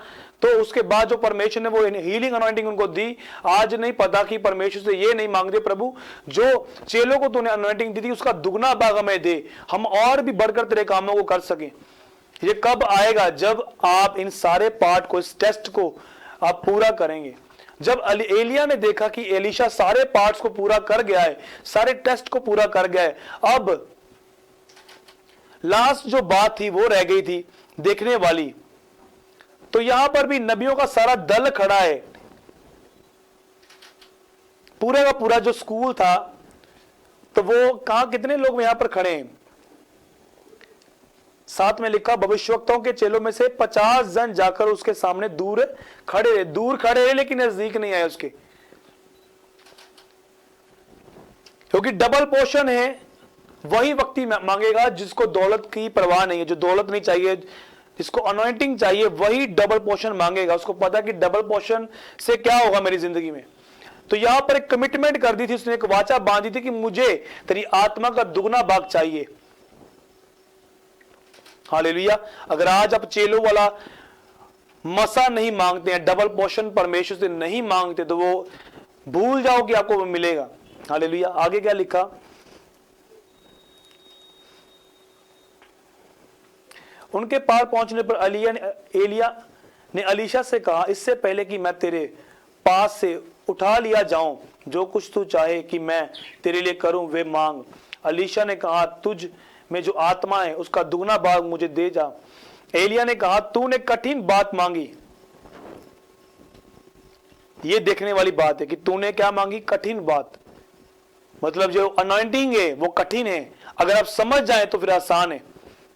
तो उसके बाद जो परमेश्वर ने वो हीलिंग अनॉइंटिंग उनको दी, आज नहीं पता कि परमेश्वर से ये नहीं मांगते, प्रभु जो चेलों को तूने अनॉइंटिंग दी थी उसका दुगना भाग हमें दे, हम और भी बढ़कर तेरे कामों को कर सकें। ये कब आएगा? जब आप इन सारे पार्ट को, इस टेस्ट को आप पूरा करेंगे। जब एलिया ने देखा कि एलीशा सारे पार्ट्स को पूरा कर गया है, सारे टेस्ट को पूरा कर गया है, अब लास्ट जो बात थी वो रह गई थी देखने वाली। तो यहां पर भी नबियों का सारा दल खड़ा है, पूरे का पूरा जो स्कूल था, तो वो कहां, कितने लोग यहां पर खड़े हैं? साथ में लिखा भविष्यवक्ताओं के चेलों में से 50 जन जाकर उसके सामने दूर खड़े रहे, लेकिन नजदीक नहीं आए उसके, क्योंकि डबल पोर्शन है वही व्यक्ति मांगेगा जिसको दौलत की परवाह नहीं है, जो दौलत नहीं चाहिए, जिसको अनॉइंटिंग चाहिए, वही डबल पोर्शन मांगेगा। उसको पता कि डबल पोर्शन से क्या होगा मेरी जिंदगी में। तो यहां पर एक कमिटमेंट कर दी थी उसने, एक वाचा बांधी थी कि मुझे तेरी आत्मा का दुगना भाग चाहिए। हालेलुया। अगर आज आप चेलों वाला मसा नहीं मांगते हैं, डबल पोर्शन परमेश्वर से नहीं मांगते, तो वो भूल जाओ कि आपको वो मिलेगा। हालेलुया। आगे क्या लिखा? उनके पार पहुंचने पर एलिया ने एलीशा से कहा, इससे पहले कि मैं तेरे पास से उठा लिया जाऊं, जो कुछ तू चाहे कि मैं तेरे लिए करूं वे मांग। एलीशा ने कहा, तुझ में जो आत्मा है उसका दुगना भाग मुझे दे जा। एलिया ने कहा, तूने कठिन बात मांगी। ये देखने वाली बात है कि तूने क्या मांगी? कठिन बात। मतलब जो अनॉइंटिंग है वो कठिन है, अगर आप समझ जाए तो फिर आसान है।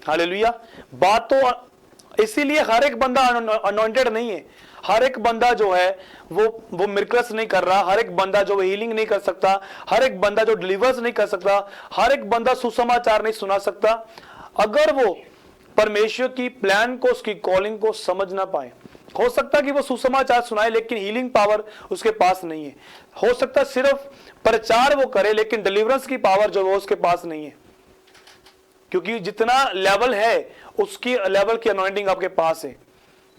हालेलुया। बात तो इसीलिए हर एक बंदा अनॉइंटेड नहीं है, हर एक बंदा जो है वो मिरेकल्स नहीं कर रहा, हर एक बंदा जो हीलिंग नहीं कर सकता, हर एक बंदा जो डिलीवर्स नहीं कर सकता, हर एक बंदा सुसमाचार नहीं सुना सकता, अगर वो परमेश्वर की प्लान को, उसकी कॉलिंग को समझ ना पाए। हो सकता कि वो सुसमाचार सुनाए लेकिन हीलिंग पावर उसके पास नहीं है। हो सकता सिर्फ प्रचार वो करे लेकिन डिलीवरेंस की पावर जो वो उसके पास नहीं है, क्योंकि जितना लेवल है उसकी लेवल की अनॉइंटिंग आपके पास है।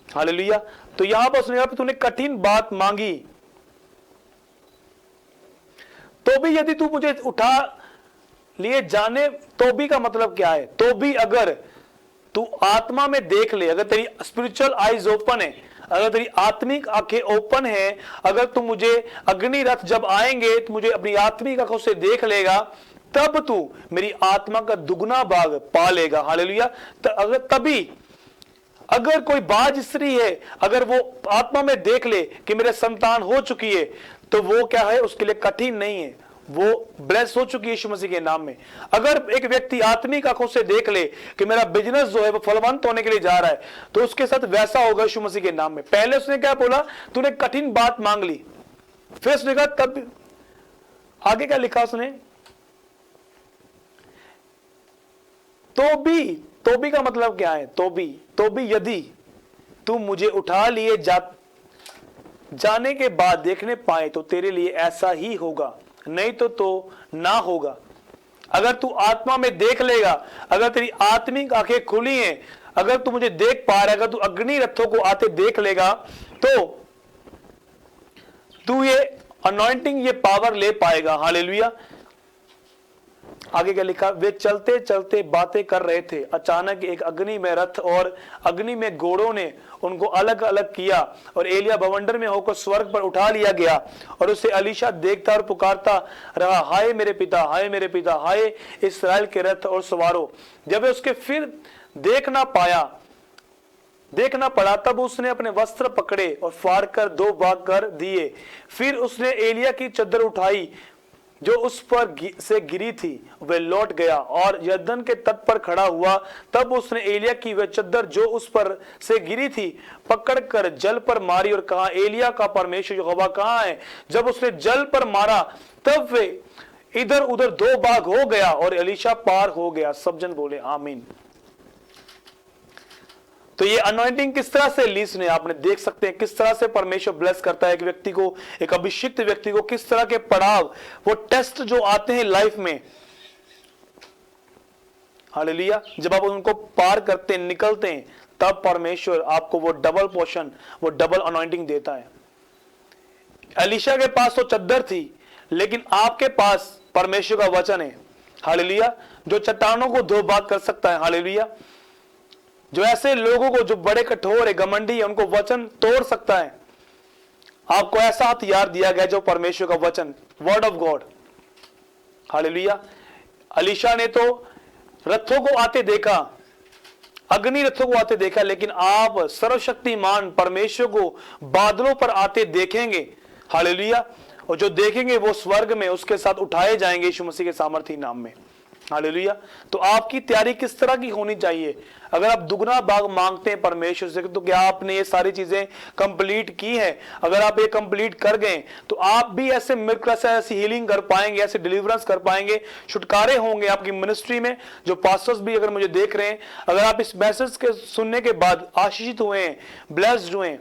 हालेलुया। तो यहां पर उसने कहा तूने कठिन बात मांगी, तो भी यदि तू मुझे उठा लिए जाने, तो भी का मतलब क्या है? तो भी अगर तू आत्मा में देख ले, अगर तेरी स्पिरिचुअल आईज ओपन है, अगर तेरी आत्मिक आंखें ओपन है, अगर तू मुझे अग्नि रथ जब आएंगे तो मुझे अपनी आत्मिक आंखों से देख लेगा, तब तू मेरी आत्मा का दुगना भाग पा लेगा। हालेलुया। तभी अगर कोई बाज स्त्री है, अगर वो आत्मा में देख ले कि मेरे संतान हो चुकी है, तो वो क्या है? उसके लिए कठिन नहीं है, वो ब्लेस हो चुकी है यीशु मसीह के नाम में। अगर एक व्यक्ति आत्मिक आंखों से देख ले कि मेरा बिजनेस जो है वो फलवंत होने के लिए जा रहा है, तो उसके साथ वैसा होगा यीशु मसीह के नाम में। पहले उसने क्या बोला? तूने कठिन बात मांग ली। फिर उसने कहा, तब आगे क्या लिखा उसने? तो भी का मतलब क्या है? तो भी यदि तू मुझे उठा लिए जाने के बाद देखने पाए तो तेरे लिए ऐसा ही होगा, नहीं तो ना होगा। अगर तू आत्मा में देख लेगा, अगर तेरी आत्मिक आंखें खुली हैं, अगर तू मुझे देख पा रहा है, अगर तू अग्नि रथों को आते देख लेगा, तो तू ये अनॉइंटिंग, ये पावर ले पाएगा। हालेलुया। आगे क्या लिखा, वे चलते चलते बातें कर रहे थे, अचानक एक अग्नि में रथ और अग्नि में घोड़ों ने उनको अलग अलग किया और एलिया बवंडर में होकर स्वर्ग पर उठा लिया गया। और उसे एलीशा देखता और पुकारता रहा, हाय मेरे पिता, हाय मेरे पिता, हाय इस्राएल के रथ और सवारों। जब वे उसके फिर देखना पड़ा तब उसने अपने वस्त्र पकड़े और फाड़ कर दो भाग कर दिए। फिर उसने एलिया की चद्दर उठाई जो उस पर से गिरी थी, वह लौट गया और यरदन के तट पर खड़ा हुआ। तब उसने एलिया की वह चद्दर जो उस पर से गिरी थी पकड़कर जल पर मारी और कहा, एलिया का परमेश्वर यहोवा कहाँ है? जब उसने जल पर मारा तब वे इधर उधर दो भाग हो गया और एलीशा पार हो गया। सब जन बोले आमीन। तो ये अनॉइंटिंग किस तरह से लीस ने, आपने देख सकते हैं किस तरह से परमेश्वर ब्लेस करता है एक व्यक्ति को, एक अभिषिक्त व्यक्ति को। किस तरह के पड़ाव, वो टेस्ट जो आते हैं लाइफ में, हालेलुया, जब आप उनको पार करते हैं, निकलते हैं, तब परमेश्वर आपको वो डबल पोर्शन, वो डबल अनॉइंटिंग देता है। एलीशा के पास तो चद्दर थी, लेकिन आपके पास परमेश्वर का वचन है, हालेलुया, जो चट्टानों को दो भाग कर सकता है, हालेलुया, जो ऐसे लोगों को जो बड़े कठोर है, घमंडी है, उनको वचन तोड़ सकता है। आपको ऐसा हथियार दिया गया जो परमेश्वर का वचन, word of God, hallelujah. Elisha ने तो रथों को आते देखा, अग्नि रथों को आते देखा, लेकिन आप सर्वशक्तिमान परमेश्वर को बादलों पर आते देखेंगे, हालेलुया, और जो देखेंगे वो स्वर्ग में उसके साथ उठाए जाएंगे यीशु मसीह के सामर्थी नाम में, हालेलुया। तो आपकी तैयारी किस तरह की होनी चाहिए? अगर आप दुगना भाग मांगते हैं परमेश्वर से, तो क्या आपने ये सारी चीजें कंप्लीट की है? अगर आप ये कंप्लीट कर गए तो आप भी ऐसे मिरेकल से ऐसी हीलिंग कर पाएंगे, ऐसे डिलीवरेंस कर पाएंगे, छुटकारे होंगे आपकी मिनिस्ट्री में। जो पास्टर्स भी अगर मुझे देख रहे हैं, अगर आप इस मैसेज के सुनने के बाद आशीषित हुए हैं, ब्लेस्ड हुए हैं,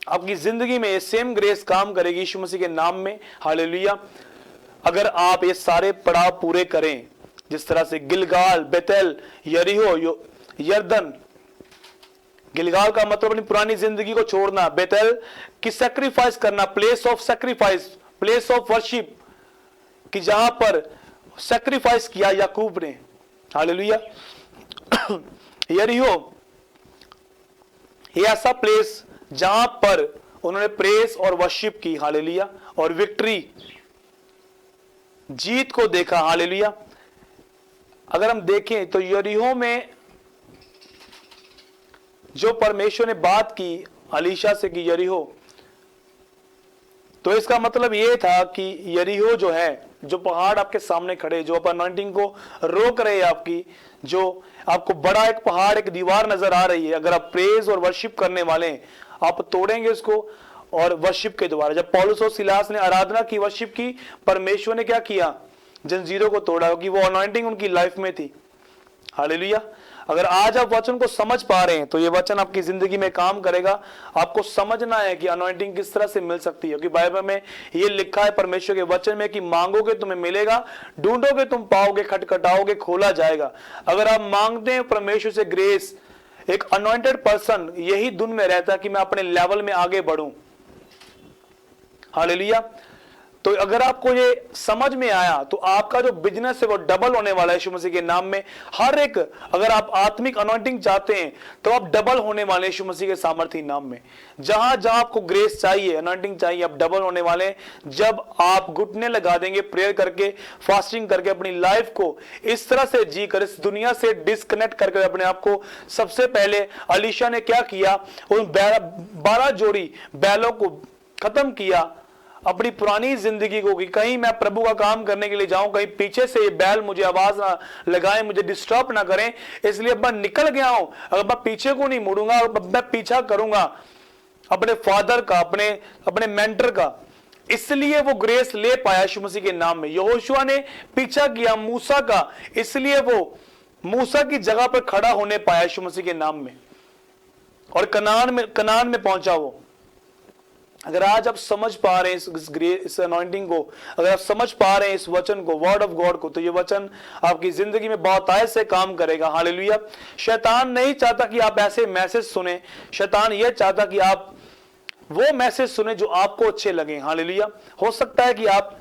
आपकी जिंदगी में ये सेम ग्रेस काम करेगी यीशु मसीह के नाम में, हालेलुया। अगर आप ये सारे पड़ाव पूरे करें, जिस तरह से गिलगाल, बेतेल, यरीहो, यरदन, गिलगाल का मतलब अपनी पुरानी जिंदगी को छोड़ना, बेतेल की सैक्रिफाइस करना, place of sacrifice, place of worship, कि जहां पर सैक्रिफाइस किया याकूब ने, हालेलुया। यरीहो ये ऐसा प्लेस जहां पर उन्होंने प्रेस और वर्शिप की, हालेलुया, और विक्ट्री, जीत को देखा, हालेलुया। अगर हम देखें तो यरीहो में जो परमेश्वर ने बात की एलीशा से कि यरीहो, तो इसका मतलब यह था कि यरीहो जो है, जो पहाड़ आपके सामने खड़े, जो अनॉइंटिंग को रोक रहे हैं आपकी, जो आपको बड़ा एक पहाड़, एक दीवार नजर आ रही है, अगर आप प्रेज और वर्शिप करने वाले हैं, आप तोड़ेंगे उसको। और वर्शिप के द्वारा जब पौलुस और सिलास ने आराधना की, वर्शिप की, परमेश्वर ने क्या किया? जंजीरों को तोड़ा, क्योंकि वो अनॉइंटिंग उनकी लाइफ में थी, हालेलुया। अगर आज आप वचन को समझ पा रहे हैं तो ये वचन आपकी जिंदगी में काम करेगा। आपको समझना है कि अनॉइंटिंग किस तरह से मिल सकती है, क्योंकि बाइबल में ये लिखा है परमेश्वर के वचन में कि मांगोगे तुम्हें मिलेगा, ढूंढोगे तुम पाओगे, खटखटाओगे खोला जाएगा। अगर आप मांगते हैं परमेश्वर से ग्रेस, एक अनॉइंटेड पर्सन यही धुन में रहता है कि मैं अपने लेवल में आगे बढ़ूं, हालेलुया। तो अगर आपको ये समझ में आया तो आपका जो बिजनेस है वो डबल होने वाला है यीशु मसीह के नाम में। हर एक, अगर आप आत्मिक अनॉइंटिंग चाहते हैं तो आप डबल होने वाले यीशु मसीह के सामर्थी नाम में। जहां जहां आपको ग्रेस चाहिए, अनॉइंटिंग चाहिए, आप डबल होने वाले हैं जब आप घुटने लगा देंगे, प्रेयर करके, फास्टिंग करके, अपनी लाइफ को इस तरह से जी कर, इस दुनिया से डिस्कनेक्ट करके अपने आप को। सबसे पहले एलीशा ने क्या किया? उन 12 जोड़ी बैलों को खत्म किया, अपनी पुरानी जिंदगी को, कि कहीं मैं प्रभु का काम करने के लिए जाऊं, कहीं पीछे से ये बैल मुझे आवाज ना लगाएं, मुझे डिस्टर्ब ना करें, इसलिए मैं निकल गया हूं। अगर मैं पीछे को नहीं मुड़ूंगा, मैं पीछा करूंगा अपने फादर का, अपने मेंटर का। इसलिए वो ग्रेस ले पाया यीशु मसीह के नाम में। यहोशुआ ने पीछा किया मूसा का, इसलिए वो मूसा की जगह पर खड़ा होने पाया यीशु मसीह के नाम में, और कनान में पहुंचा वो। अगर आज आप समझ पा रहे हैं इस अनॉइंटिंग को, अगर आप समझ पा रहे हैं इस वचन को, वर्ड ऑफ गॉड को, तो ये वचन आपकी जिंदगी में बहुत आय से काम करेगा, हालेलुया। शैतान नहीं चाहता कि आप ऐसे मैसेज सुने, शैतान ये चाहता कि आप वो मैसेज सुने जो आपको अच्छे लगे, हालेलुया। हो सकता है कि आप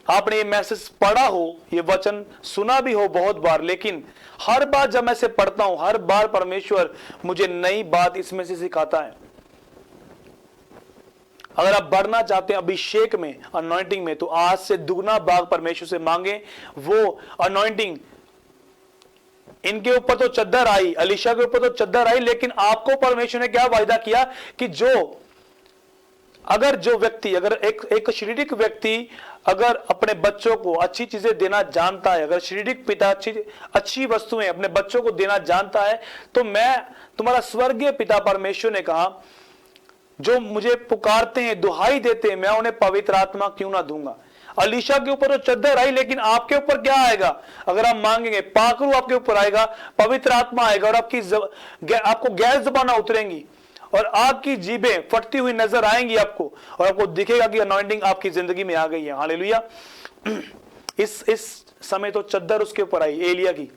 आपने ये मैसेज पढ़ा हो, ये वचन सुना भी हो बहुत बार, लेकिन हर बार जब मैं इसे पढ़ता हूं, हर बार परमेश्वर मुझे नई बात इसमें से सिखाता है। अगर आप बढ़ना चाहते हैं अभिषेक में, अनॉइंटिंग में, तो आज से दुगना भाग परमेश्वर से मांगे। वो अनॉइंटिंग, इनके ऊपर तो चद्दर आई, अलीशा के ऊपर तो चद्दर आई, लेकिन आपको परमेश्वर ने क्या वायदा किया कि जो व्यक्ति, अगर एक शारीरिक व्यक्ति अगर अपने बच्चों को अच्छी चीजें देना जानता है, अगर शारीरिक पिता अच्छी वस्तुएं अपने बच्चों को देना जानता है, तो मैं तुम्हारा स्वर्गीय पिता परमेश्वर ने कहा, जो मुझे पुकारते हैं, दुहाई देते हैं, मैं उन्हें पवित्र आत्मा क्यों ना दूंगा। अलीशा के ऊपर तो चद्दर आई, लेकिन आपके ऊपर क्या आएगा? अगर आप मांगेंगे, पाखरू आपके ऊपर आएगा, पवित्र आत्मा आएगा, और आपको गैस जबाना उतरेंगी, और आग की जीभें फटती हुई नजर आएंगी आपको, और आपको दिखेगा कि अनॉइंटिंग आपकी जिंदगी में आ गई है। हालेलुया। इस समय तो चद्दर उसके ऊपर आई एलिया की,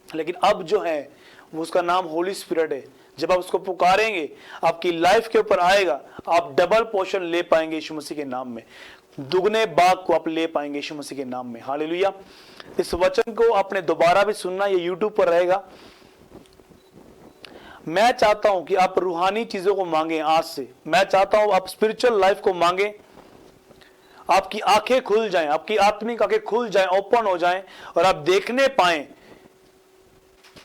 लेकिन अब जो है वो उसका नाम होली स्पिरिट है। जब आप उसको पुकारेंगे, आपकी लाइफ के ऊपर आएगा, आप डबल पोर्शन ले पाएंगे यीशु मसीह के नाम में, दुगने बाग को आप ले पाएंगे यीशु मसीह के नाम में। हालेलुया। इस वचन को आपने दोबारा भी सुनना, ये यूट्यूब पर रहेगा। मैं चाहता हूं कि आप रूहानी चीजों को मांगे आज से। मैं चाहता हूं आप स्पिरिचुअल लाइफ को मांगे, आपकी आंखें खुल जाएं, आपकी आत्मिक आंखें खुल जाएं, ओपन हो जाएं, और आप देखने पाएं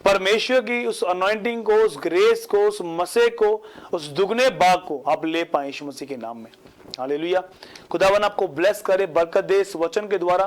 परमेश्वर की उस अनॉइंटिंग को, उस ग्रेस को, उस मसे को, उस दुगने बाग को आप ले पाएं यीशु मसीह के नाम में। हालेलुया। खुदावन आपको ब्लेस करे, बरकत दे इस वचन के द्वारा।